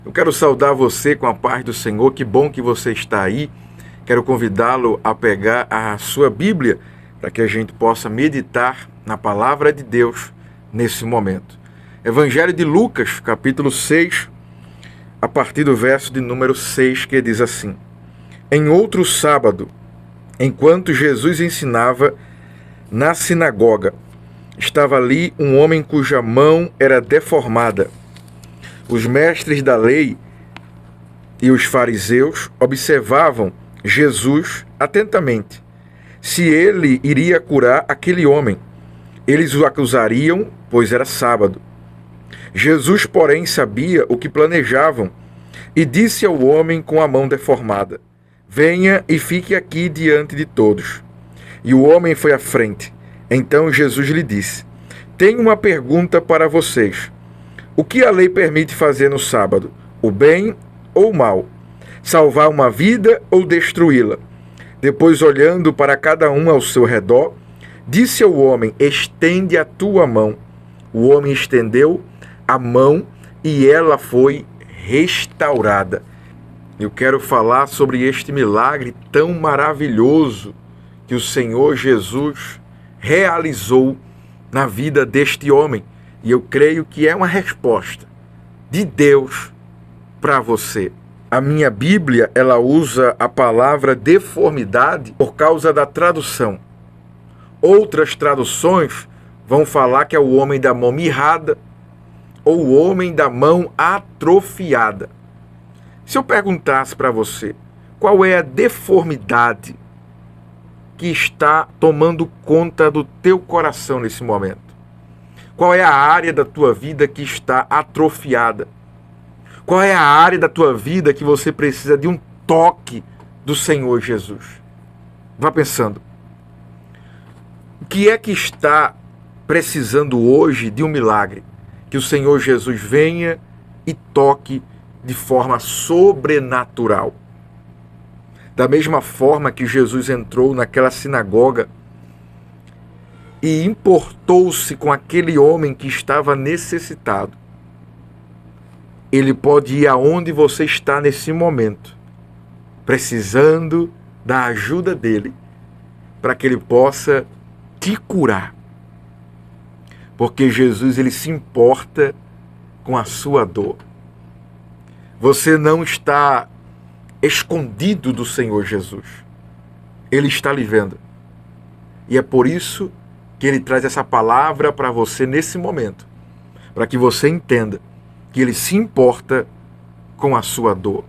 Eu quero saudar você com a paz do Senhor. Que bom que você está aí. Quero convidá-lo a pegar a sua Bíblia para que a gente possa meditar na palavra de Deus nesse momento. Evangelho de Lucas, capítulo 6, a partir do verso de número 6, que diz assim: Em outro sábado, enquanto Jesus ensinava na sinagoga, estava ali um homem cuja mão era deformada. Os mestres da lei e os fariseus observavam Jesus atentamente. Se ele iria curar aquele homem, eles o acusariam, pois era sábado. Jesus, porém, sabia o que planejavam e disse ao homem com a mão deformada: Venha e fique aqui diante de todos. E o homem foi à frente. Então Jesus lhe disse: Tenho uma pergunta para vocês. O que a lei permite fazer no sábado? O bem ou o mal? Salvar uma vida ou destruí-la? Depois, olhando para cada um ao seu redor, disse ao homem: Estende a tua mão. O homem estendeu a mão e ela foi restaurada. Eu quero falar sobre este milagre tão maravilhoso que o Senhor Jesus realizou na vida deste homem. E eu creio que é uma resposta de Deus para você. A minha Bíblia, ela usa a palavra deformidade por causa da tradução. Outras traduções vão falar que é o homem da mão mirrada ou o homem da mão atrofiada. Se eu perguntasse para você, qual é a deformidade que está tomando conta do teu coração nesse momento? Qual é a área da tua vida que está atrofiada? Qual é a área da tua vida que você precisa de um toque do Senhor Jesus? Vá pensando. O que é que está precisando hoje de um milagre? Que o Senhor Jesus venha e toque de forma sobrenatural. Da mesma forma que Jesus entrou naquela sinagoga e importou-se com aquele homem que estava necessitado, ele pode ir aonde você está nesse momento, precisando da ajuda dele, para que ele possa te curar. Porque Jesus, ele se importa com a sua dor. Você não está escondido do Senhor Jesus. Ele está lhe vendo. E é por isso que ele traz essa palavra para você nesse momento, para que você entenda que ele se importa com a sua dor.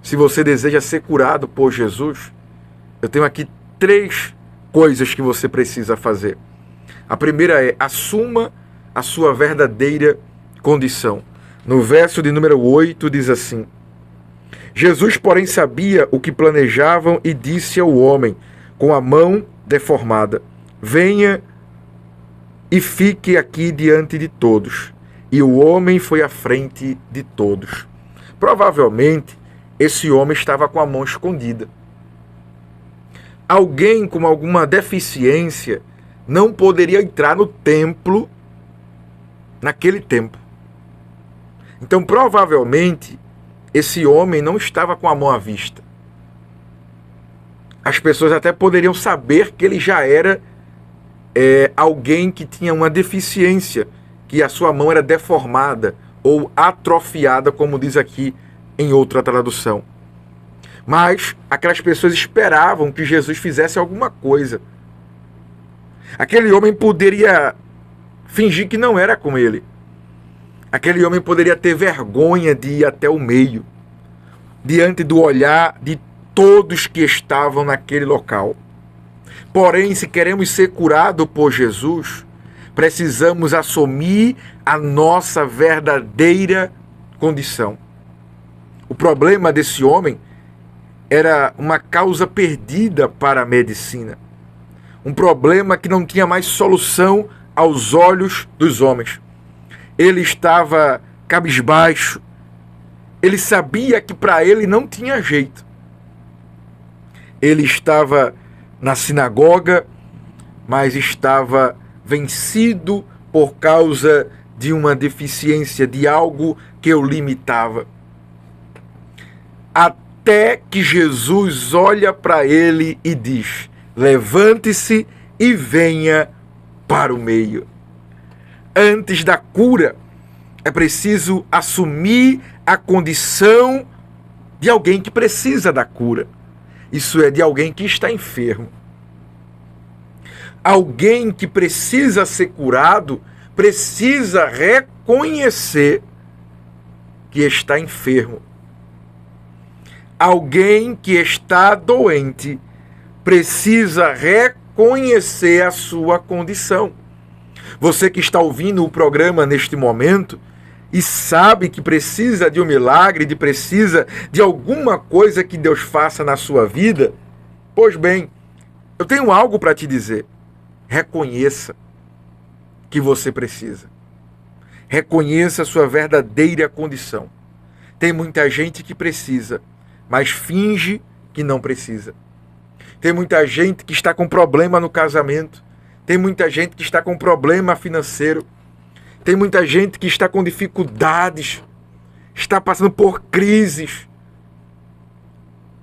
Se você deseja ser curado por Jesus, eu tenho aqui 3 coisas que você precisa fazer. A primeira é: assuma a sua verdadeira condição. No verso de número 8 diz assim: Jesus, porém, sabia o que planejavam e disse ao homem com a mão deformada: Venha e fique aqui diante de todos. E o homem foi à frente de todos. Provavelmente, esse homem estava com a mão escondida. Alguém com alguma deficiência não poderia entrar no templo naquele tempo. Então, provavelmente, esse homem não estava com a mão à vista. As pessoas até poderiam saber que ele já era alguém que tinha uma deficiência, que a sua mão era deformada ou atrofiada, como diz aqui em outra tradução. Mas aquelas pessoas esperavam que Jesus fizesse alguma coisa. Aquele homem poderia fingir que não era com ele. Aquele homem poderia ter vergonha de ir até o meio, diante do olhar de todos que estavam naquele local. Porém, se queremos ser curados por Jesus, precisamos assumir a nossa verdadeira condição. O problema desse homem era uma causa perdida para a medicina. Um problema que não tinha mais solução aos olhos dos homens. Ele estava cabisbaixo. Ele sabia que para ele não tinha jeito. Ele estava na sinagoga, mas estava vencido por causa de uma deficiência, de algo que o limitava. até que Jesus olha para ele e diz: levante-se e venha para o meio. Antes da cura, é preciso assumir a condição de alguém que precisa da cura. Isso é, de alguém que está enfermo. Alguém que precisa ser curado precisa reconhecer que está enfermo. Alguém que está doente precisa reconhecer a sua condição. Você que está ouvindo o programa neste momento e sabe que precisa de um milagre, precisa de alguma coisa que Deus faça na sua vida, pois bem, eu tenho algo para te dizer. Reconheça que você precisa. Reconheça a sua verdadeira condição. Tem muita gente que precisa, mas finge que não precisa. Tem muita gente que está com problema no casamento. Tem muita gente que está com problema financeiro. Tem muita gente que está com dificuldades, está passando por crises.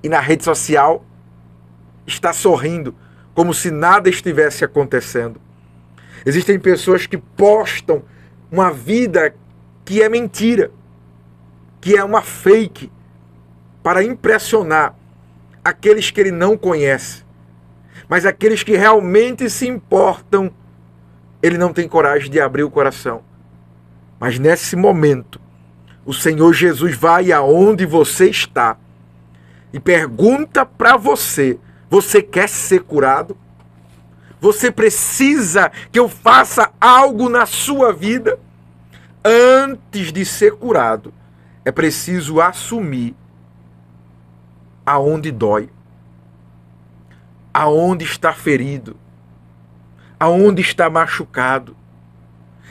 E na rede social está sorrindo, como se nada estivesse acontecendo. Existem pessoas que postam uma vida que é mentira, que é uma fake, para impressionar aqueles que ele não conhece. Mas aqueles que realmente se importam, ele não tem coragem de abrir o coração. Mas nesse momento, o Senhor Jesus vai aonde você está e pergunta para você: você quer ser curado? Você precisa que eu faça algo na sua vida? Antes de ser curado, é preciso assumir aonde dói, aonde está ferido, aonde está machucado.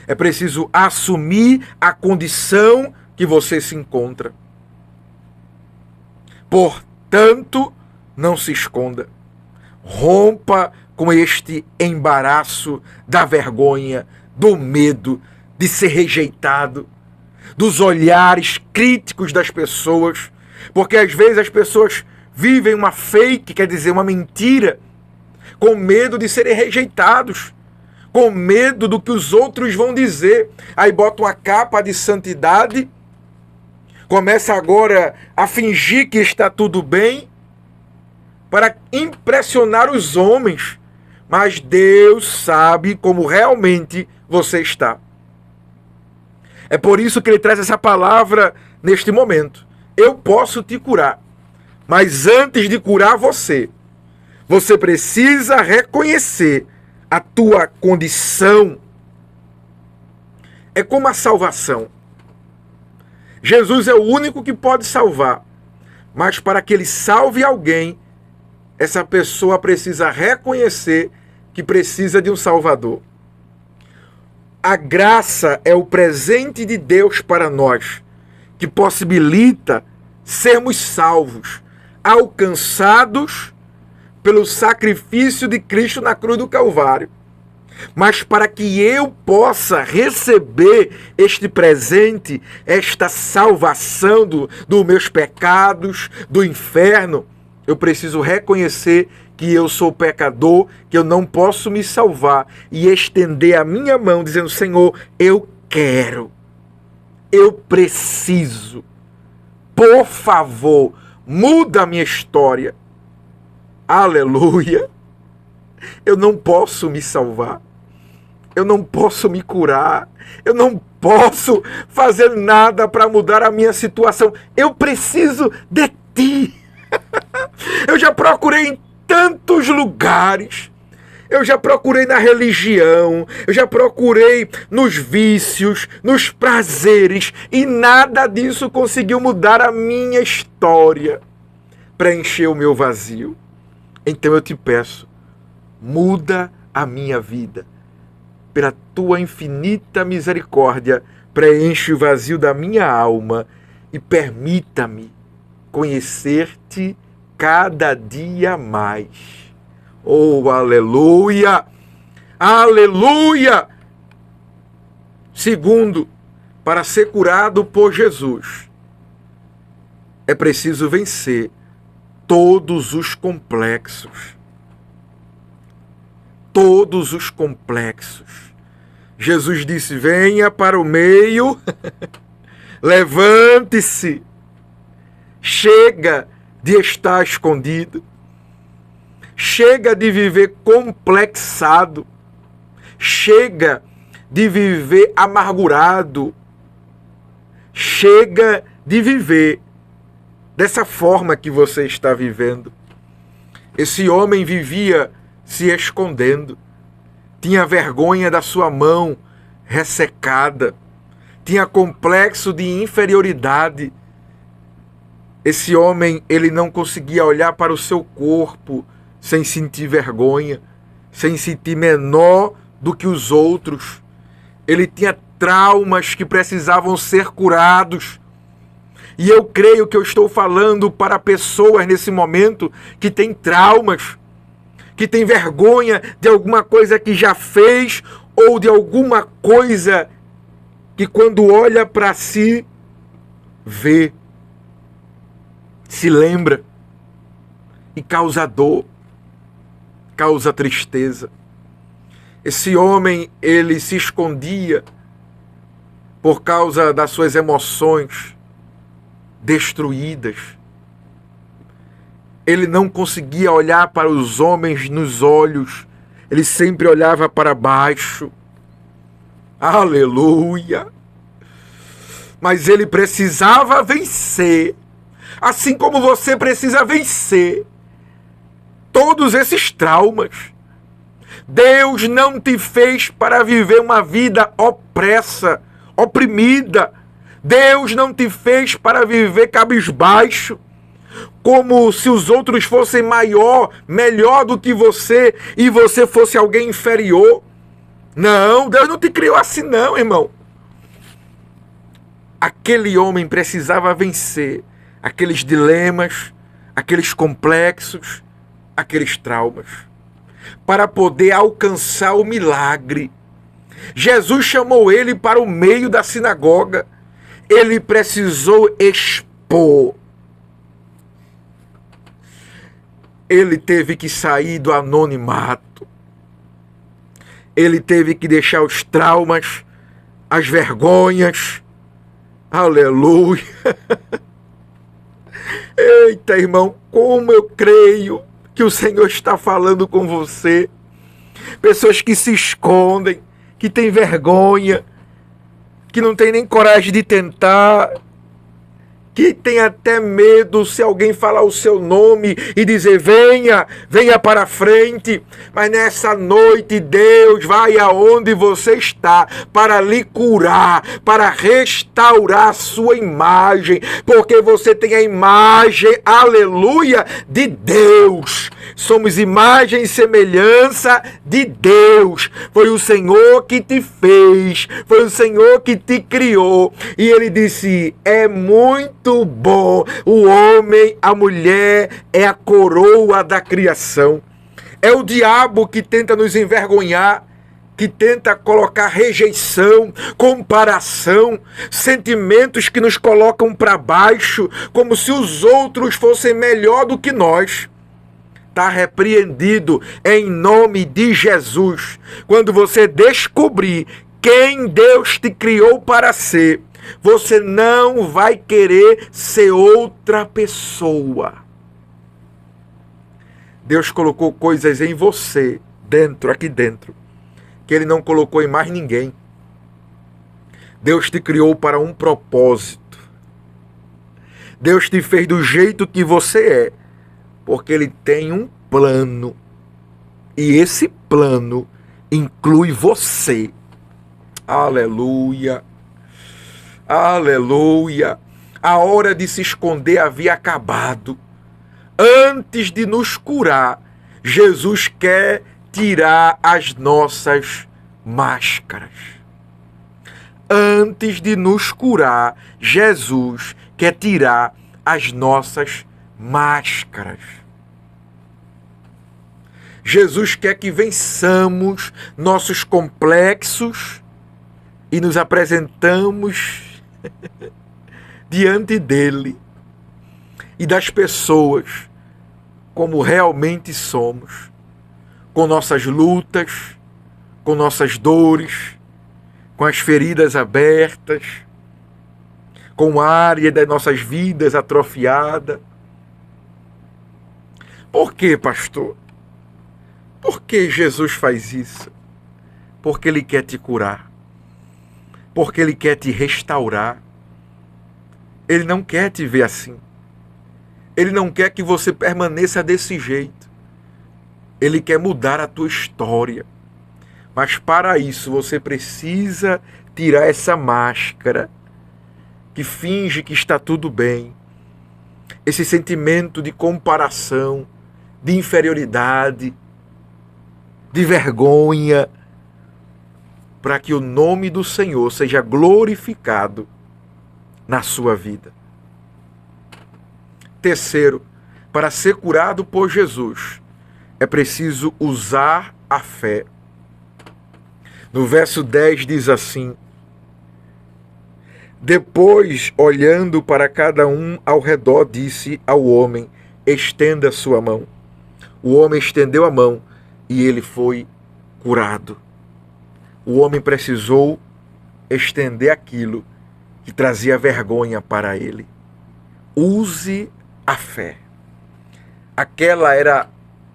É preciso assumir a condição que você se encontra. Portanto, não se esconda. Rompa com este embaraço da vergonha, do medo de ser rejeitado, dos olhares críticos das pessoas, porque às vezes as pessoas vivem uma fake, quer dizer, uma mentira, com medo de serem rejeitados, com medo do que os outros vão dizer. Aí bota uma capa de santidade, começa agora a fingir que está tudo bem, para impressionar os homens. Mas Deus sabe como realmente você está. É por isso que ele traz essa palavra neste momento. Eu posso te curar, mas antes de curar você, você precisa reconhecer a tua condição. É como a salvação. Jesus é o único que pode salvar. Mas para que ele salve alguém, essa pessoa precisa reconhecer que precisa de um Salvador. A graça é o presente de Deus para nós, que possibilita sermos salvos, alcançados pelo sacrifício de Cristo na cruz do Calvário. Mas para que eu possa receber este presente, esta salvação dos meus pecados, do inferno, eu preciso reconhecer que eu sou pecador, que eu não posso me salvar, e estender a minha mão dizendo: Senhor, eu quero, eu preciso, por favor, muda a minha história. Aleluia! Eu não posso me salvar, eu não posso me curar, eu não posso fazer nada para mudar a minha situação. Eu preciso de ti. Eu já procurei em tantos lugares. Eu já procurei na religião, eu já procurei nos vícios, nos prazeres, e nada disso conseguiu mudar a minha história, preencher o meu vazio. Então eu te peço, muda a minha vida. Pela tua infinita misericórdia, preenche o vazio da minha alma e permita-me conhecer-te cada dia mais. Oh, aleluia! Aleluia! Segundo, para ser curado por Jesus, é preciso vencer todos os complexos. Todos os complexos. Jesus disse: venha para o meio, levante-se, chega de estar escondido, chega de viver complexado, chega de viver amargurado, chega de viver dessa forma que você está vivendo. Esse homem vivia se escondendo, tinha vergonha da sua mão ressecada, tinha complexo de inferioridade. Esse homem, ele não conseguia olhar para o seu corpo sem sentir vergonha, sem sentir menor do que os outros. Ele tinha traumas que precisavam ser curados. E eu creio que eu estou falando para pessoas nesse momento que têm traumas, que têm vergonha de alguma coisa que já fez ou de alguma coisa que quando olha para si, vê, se lembra e causa dor, causa tristeza. Esse homem, ele se escondia por causa das suas emoções destruídas. Ele não conseguia olhar para os homens nos olhos. Ele sempre olhava para baixo. Aleluia! Mas ele precisava vencer. Assim como você precisa vencer todos esses traumas. Deus não te fez para viver uma vida opressa, oprimida. Deus não te fez para viver cabisbaixo, como se os outros fossem melhor do que você e você fosse alguém inferior. Não, Deus não te criou assim não, irmão. Aquele homem precisava vencer aqueles dilemas, aqueles complexos, aqueles traumas, para poder alcançar o milagre. Jesus chamou ele para o meio da sinagoga. Ele precisou expor. Ele teve que sair do anonimato. Ele teve que deixar os traumas, as vergonhas. Aleluia! Eita, irmão, como eu creio que o Senhor está falando com você. Pessoas que se escondem, que têm vergonha, que não tem nem coragem de tentar, que tem até medo se alguém falar o seu nome e dizer venha, venha para frente. Mas nessa noite Deus vai aonde você está para lhe curar, para restaurar a sua imagem, porque você tem a imagem, aleluia, de Deus. Somos imagem e semelhança de Deus. Foi o Senhor que te fez, foi o Senhor que te criou. E ele disse, é muito bom. O homem, a mulher é a coroa da criação. É o diabo que tenta nos envergonhar, que tenta colocar rejeição, comparação, sentimentos que nos colocam para baixo, como se os outros fossem melhor do que nós. Está repreendido em nome de Jesus. Quando você descobrir quem Deus te criou para ser, você não vai querer ser outra pessoa. Deus colocou coisas em você, aqui dentro, que Ele não colocou em mais ninguém. Deus te criou para um propósito. Deus te fez do jeito que você é, porque Ele tem um plano. E esse plano inclui você. Aleluia. Aleluia. A hora de se esconder havia acabado. Antes de nos curar, Jesus quer tirar as nossas máscaras. Antes de nos curar, Jesus quer tirar as nossas máscaras. Jesus quer que vençamos nossos complexos e nos apresentamos diante dele. e das pessoas como realmente somos, com nossas lutas, com nossas dores, com as feridas abertas, com a área das nossas vidas atrofiada. Por que, pastor? Por que Jesus faz isso? Porque Ele quer te curar. Porque Ele quer te restaurar. Ele não quer te ver assim. Ele não quer que você permaneça desse jeito. Ele quer mudar a tua história. Mas para isso você precisa tirar essa máscara que finge que está tudo bem. Esse sentimento de comparação, de inferioridade, de vergonha, para que o nome do Senhor seja glorificado na sua vida. Terceiro, para ser curado por Jesus, é preciso usar a fé. No verso 10 diz assim: depois, olhando para cada um ao redor, disse ao homem: estenda a sua mão. O homem estendeu a mão e ele foi curado. O homem precisou estender aquilo que trazia vergonha para ele. Use a fé. Aquela era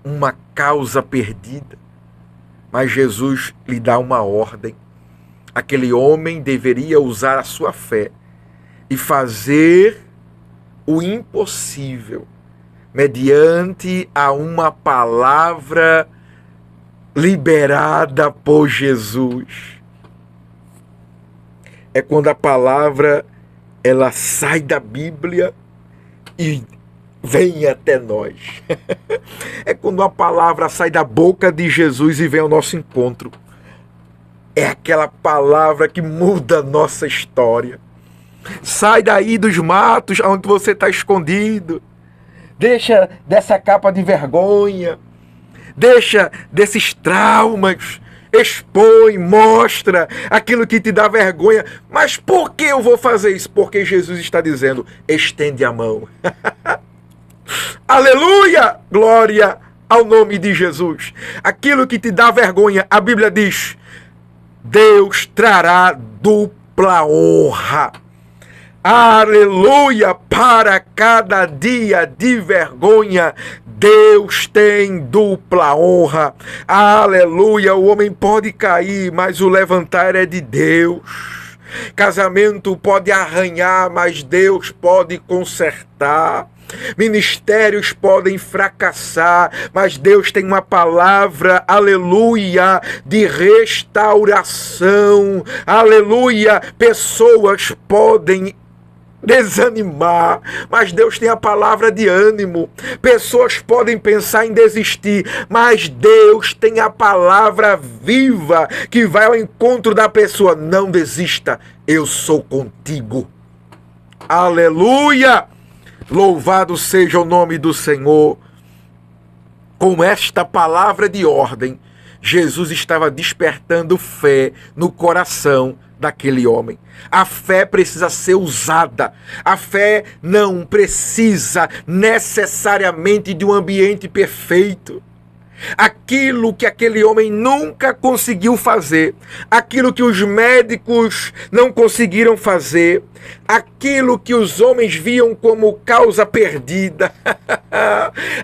uma causa perdida, mas Jesus lhe dá uma ordem. Aquele homem deveria usar a sua fé e fazer o impossível mediante a uma palavra liberada por Jesus. É quando a palavra ela sai da Bíblia e vem até nós. É quando a palavra sai da boca de Jesus e vem ao nosso encontro. É aquela palavra que muda a nossa história. Sai daí dos matos onde você está escondido. Deixa dessa capa de vergonha. Deixa desses traumas. Expõe, mostra aquilo que te dá vergonha. Mas por que eu vou fazer isso? Porque Jesus está dizendo: estende a mão. Aleluia! Glória ao nome de Jesus. Aquilo que te dá vergonha, a Bíblia diz: Deus trará dupla honra. Aleluia! Para cada dia de vergonha, Deus tem dupla honra. Aleluia! O homem pode cair, mas o levantar é de Deus. Casamento pode arranhar, mas Deus pode consertar. Ministérios podem fracassar, mas Deus tem uma palavra, aleluia, de restauração. Aleluia! Pessoas podem desanimar, mas Deus tem a palavra de ânimo. Pessoas podem pensar em desistir, mas Deus tem a palavra viva que vai ao encontro da pessoa. Não desista, eu sou contigo. Aleluia! Louvado seja o nome do Senhor. Com esta palavra de ordem, Jesus estava despertando fé no coração daquele homem. A fé precisa ser usada. A fé não precisa necessariamente de um ambiente perfeito. Aquilo que aquele homem nunca conseguiu fazer, aquilo que os médicos não conseguiram fazer, aquilo que os homens viam como causa perdida,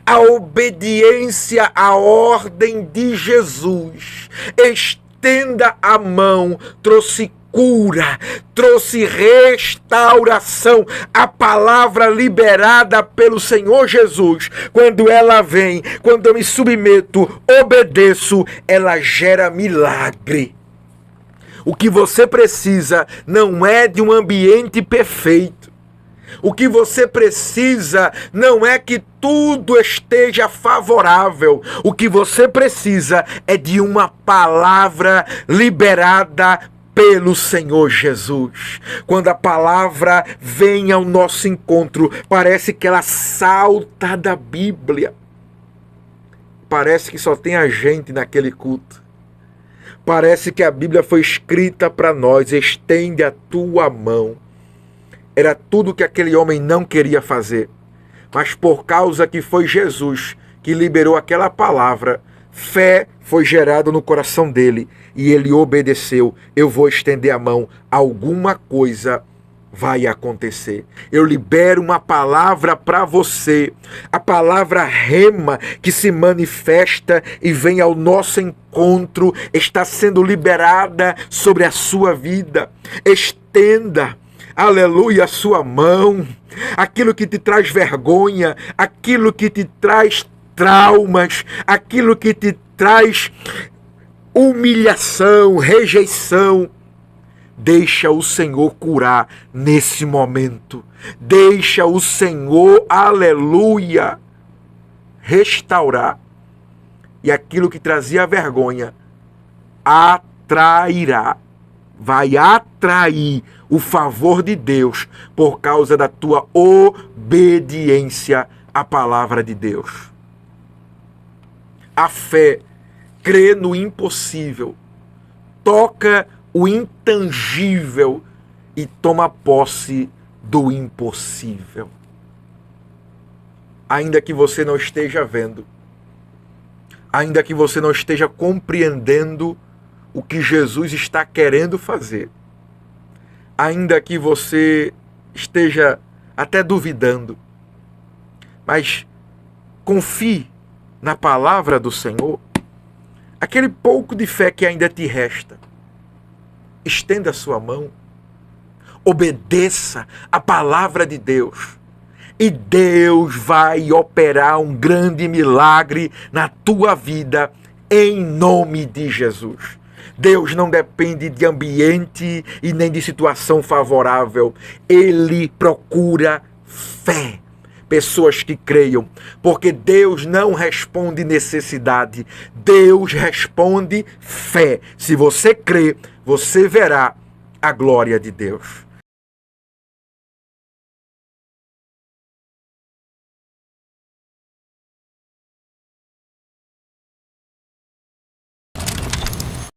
a obediência à ordem de Jesus, estenda a mão, trouxe cura, trouxe restauração. A palavra liberada pelo Senhor Jesus, quando ela vem, quando eu me submeto, obedeço, ela gera milagre. O que você precisa não é de um ambiente perfeito. O que você precisa não é que tudo esteja favorável. O que você precisa é de uma palavra liberada pelo Senhor Jesus. Quando a palavra vem ao nosso encontro, parece que ela salta da Bíblia. Parece que só tem a gente naquele culto. Parece que a Bíblia foi escrita para nós. Estende a tua mão. Era tudo que aquele homem não queria fazer. mas por causa que foi Jesus que liberou aquela palavra, fé foi gerada no coração dele e ele obedeceu. Eu vou estender a mão, alguma coisa vai acontecer. Eu libero uma palavra para você, a palavra rema que se manifesta e vem ao nosso encontro, está sendo liberada sobre a sua vida. Estenda, aleluia, a sua mão. Aquilo que te traz vergonha, aquilo que te traz traumas, aquilo que te traz humilhação, rejeição, deixa o Senhor curar nesse momento. Deixa o Senhor, aleluia, restaurar. E aquilo que trazia vergonha atrairá. Vai atrair o favor de Deus por causa da tua obediência à palavra de Deus. A fé crê no impossível, toca o intangível e toma posse do impossível. Ainda que você não esteja vendo, ainda que você não esteja compreendendo o que Jesus está querendo fazer, ainda que você esteja até duvidando, mas confie na palavra do Senhor, aquele pouco de fé que ainda te resta, estenda a sua mão, obedeça a palavra de Deus e Deus vai operar um grande milagre na tua vida em nome de Jesus. Deus não depende de ambiente e nem de situação favorável. Ele procura fé. Pessoas que creiam, porque Deus não responde necessidade, Deus responde fé. Se você crê, você verá a glória de Deus.